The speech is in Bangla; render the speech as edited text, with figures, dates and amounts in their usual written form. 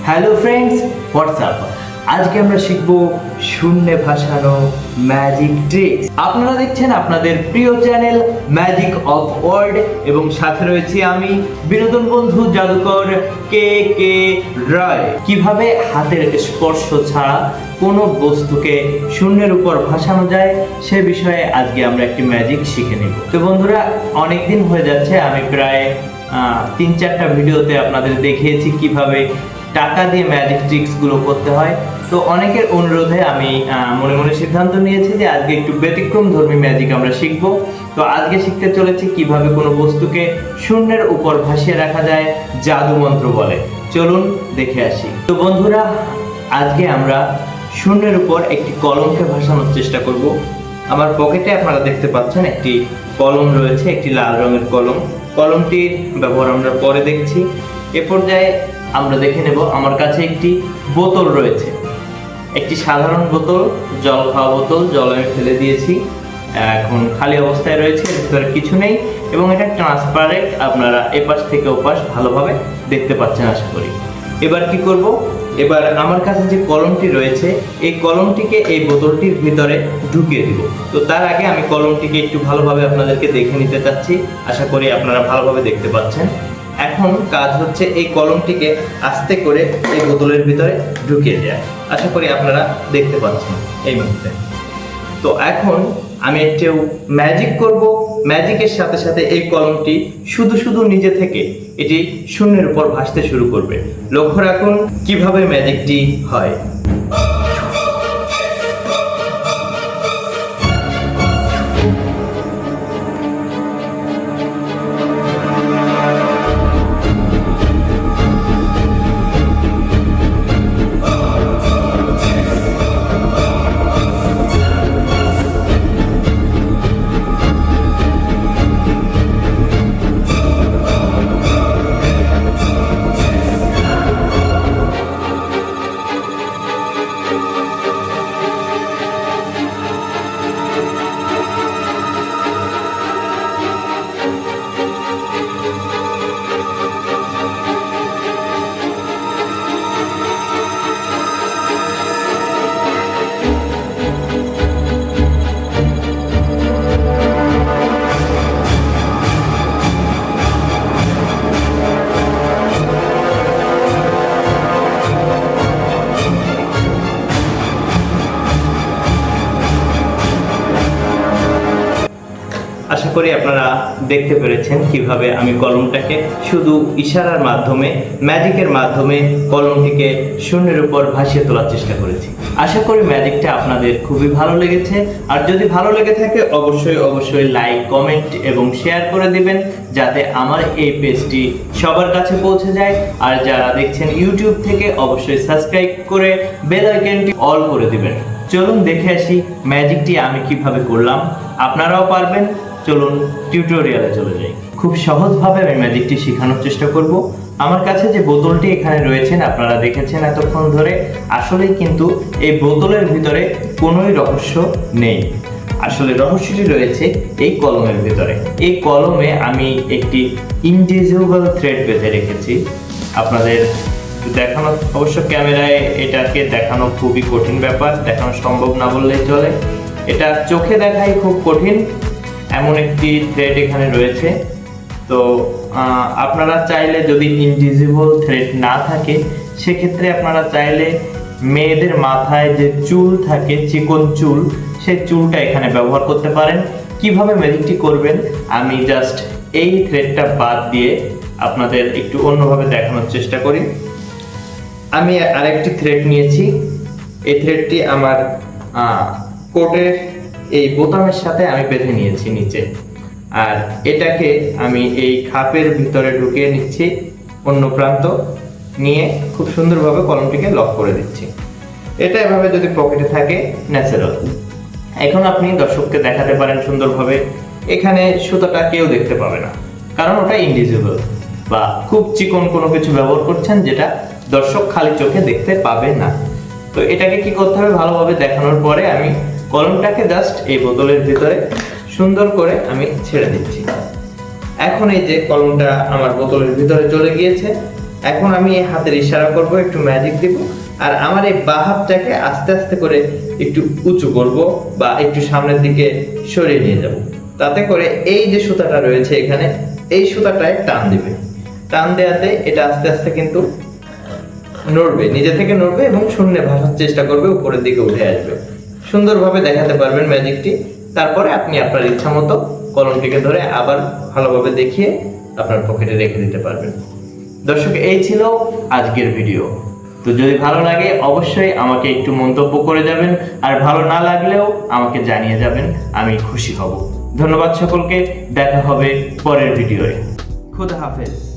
Hello friends, WhatsApp. আজকে আমরা শিখব শূন্যে ভাসানো ম্যাজিক ট্রিক্স। আপনারা দেখছেন আপনাদের প্রিয় চ্যানেল ম্যাজিক অফ ওয়ার্ল্ড এবং সাথে রয়েছি আমি বিনোদন বন্ধু জাদুকর কে কে রায়। কিভাবে হাতের স্পর্শ ছাড়া কোনো বস্তুকে শূন্যের উপর ভাসানো যায় সে বিষয়ে আজকে আমরা একটি ম্যাজিক শিখে নেব। তো বন্ধুরা, অনেক দিন হয়ে যাচ্ছে, আমি প্রায় 3-4টা ভিডিওতে আপনাদের দেখিয়েছি কিভাবে টাকা দিয়ে ম্যাজিক ট্রিক্সগুলো করতে হয়। তো অনেকের অনুরোধে আমি মনে মনে সিদ্ধান্ত নিয়েছি যে আজকে একটু ব্যতিক্রমধর্মী ম্যাজিক আমরা শিখব। তো আজকে শিখতে চলেছি কিভাবে কোনো বস্তুকে শূন্যের উপর ভাসিয়ে রাখা যায় জাদু মন্ত্র বলে। চলুন দেখে আসি। তো বন্ধুরা, আজকে আমরা শূন্যের উপর একটি কলমকে ভাসানোর চেষ্টা করব। আমার পকেটে আপনারা দেখতে পাচ্ছেন একটি কলম রয়েছে, একটি লাল রঙের কলম। কলমটির ব্যবহার আমরা পরে দেখছি। এ পর্যায়ে আমরা দেখে নেব আমার কাছে একটি বোতল রয়েছে, একটি সাধারণ বোতল, জল খাওয়া বোতল। জল আমি ফেলে দিয়েছি, এখন খালি অবস্থায় রয়েছে, ভিতরে কিছু নেই এবং এটা ট্রান্সপারেন্ট। আপনারা এপাশ থেকে ওপাশ ভালোভাবে দেখতে পাচ্ছেন আশা করি। এবার কি করব, এবার আমার কাছে যে কলমটি রয়েছে এই কলমটিকে এই বোতলটির ভিতরে ঢুকিয়ে দিব। তো তার আগে আমি কলমটিকে একটু ভালোভাবে আপনাদেরকে দেখে নিতে চাচ্ছি, আশা করি আপনারা ভালোভাবে দেখতে পাচ্ছেন। এখন কাজ হচ্ছে এই কলমটিকে আস্তে করে এই বোতলের ভিতরে ঢুকিয়ে দেওয়া। আশা করি আপনারা দেখতে পাচ্ছেন এই মুহূর্তে। তো এখন আমি একটু ম্যাজিক করব। ম্যাজিকের সাথে সাথে এই কলমটি শুধু শুধু নিজে থেকে এটি শূন্যের উপর ভাসতে শুরু করবে। লক্ষ্য রাখুন কিভাবে ম্যাজিকটি হয়। আশা করি আপনারা দেখতে পেরেছেন কিভাবে আমি কলমটাকে শুধু ইশারার মাধ্যমে, ম্যাজিকের মাধ্যমে কলমটিকে শূন্যের উপর ভাসিয়ে তোলার চেষ্টা করেছি। আশা করি ম্যাজিকটা আপনাদের খুবই ভালো লেগেছে। আর যদি ভালো লেগে থাকে অবশ্যই লাইক, কমেন্ট এবং শেয়ার করে দিবেন, যাতে আমার এই পেজটি সবার কাছে পৌঁছে যায়। আর যারা দেখছেন ইউটিউব থেকে অবশ্যই সাবস্ক্রাইব করে বেল আইকনটি অল করে দিবেন। চলুন দেখে আসি ম্যাজিকটি আমি কিভাবে করলাম। আপনারাও পারবেন। চলুন টিউটোরিয়ালে চলে যাই। খুব সহজভাবে আমি ম্যাজিকটি শেখানোর চেষ্টা করব। আমার কাছে যে বোতলটি এখানে রয়েছেন আপনারা দেখেছেন এতক্ষণ ধরে, আসলেই কিন্তু এই বোতলের ভিতরে কোনোই রহস্য নেই। আসলে রহস্যটি রয়েছে এই কলমের ভিতরে। এই কলমে আমি একটি ইনডিভিজিবল থ্রেড বেঁধে রেখেছি। আপনাদের দেখানো, অবশ্য ক্যামেরায় এটাকে দেখানো খুবই কঠিন ব্যাপার, দেখানো সম্ভব না বললেই চলে। এটা চোখে দেখাই খুব কঠিন, এমন একটি থ্রেড এখানে রয়েছে। তো আপনারা চাইলে, যদি ইনভিজিবল থ্রেড না থাকে সেক্ষেত্রে আপনারা চাইলে মেয়েদের মাথায় যে চুল থাকে, চিকন চুল, সেই চুলটা এখানে ব্যবহার করতে পারেন। কিভাবে ম্যাজিকটি করবেন আমি জাস্ট এই থ্রেডটা বাদ দিয়ে আপনাদের একটু অন্যভাবে দেখানোর চেষ্টা করি। আমি আরেকটি থ্রেড নিয়েছি। এই থ্রেডটি আমার কোটের এই বোতামের সাথে আমি বেঁধে নিয়েছি নিচে, আর এটাকে আমি এই খাপের ভিতরে ঢুকিয়ে নিচ্ছি। অন্য প্রান্ত নিয়ে খুব সুন্দরভাবে কলমটিকে লক করে দিচ্ছি। এটা এভাবে যদি পকেটে থাকে ন্যাচারাল। এখন আপনি দর্শককে দেখাতে পারেন সুন্দরভাবে। এখানে সুতাটা কেউ দেখতে পাবে না, কারণ ওটা ইনভিজিবল বা খুব চিকন কোনো কিছু ব্যবহার করছেন যেটা দর্শক খালি চোখে দেখতে পাবে না। তো এটাকে কি করতে হবে, ভালোভাবে দেখানোর পরে আমি কলমটাকে জাস্ট এই বোতলের ভিতরে সুন্দর করে আমি ছেড়ে দিচ্ছি। এখন এই যে কলমটা আমার বোতলের ভিতরে চলে গিয়েছে। এখন আমি হাতের ইশারা করব, একটু ম্যাজিক দিব, আর আমার এই বাঁ হাতটাকে আস্তে আস্তে করে একটু উঁচু করব বা একটু সামনের দিকে সরিয়ে নিয়ে যাব। তাতে করে এই যে সুতাটা রয়েছে এখানে, এই সুতাটায় টান দিবে। টান দেওয়াতে এটা আস্তে আস্তে কিন্তু নড়বে, নিজে থেকে নড়বে এবং শূন্যে ভাসার চেষ্টা করবে, উপরের দিকে উঠে আসবে। সুন্দরভাবে দেখাতে পারবেন ম্যাজিকটি। তারপরে আপনি আপনার ইচ্ছা মতো কলমটিকে ধরে আবার ভালোভাবে দেখিয়ে আপনার পকেটে রেখে দিতে পারবেন। দর্শক, এই ছিল আজকের ভিডিও। তো যদি ভালো লাগে অবশ্যই আমাকে একটু মন্তব্য করে যাবেন, আর ভালো না লাগলেও আমাকে জানিয়ে যাবেন, আমি খুশি হব। ধন্যবাদ সকলকে, দেখা হবে পরের ভিডিওয়ে। খুদা হাফেজ।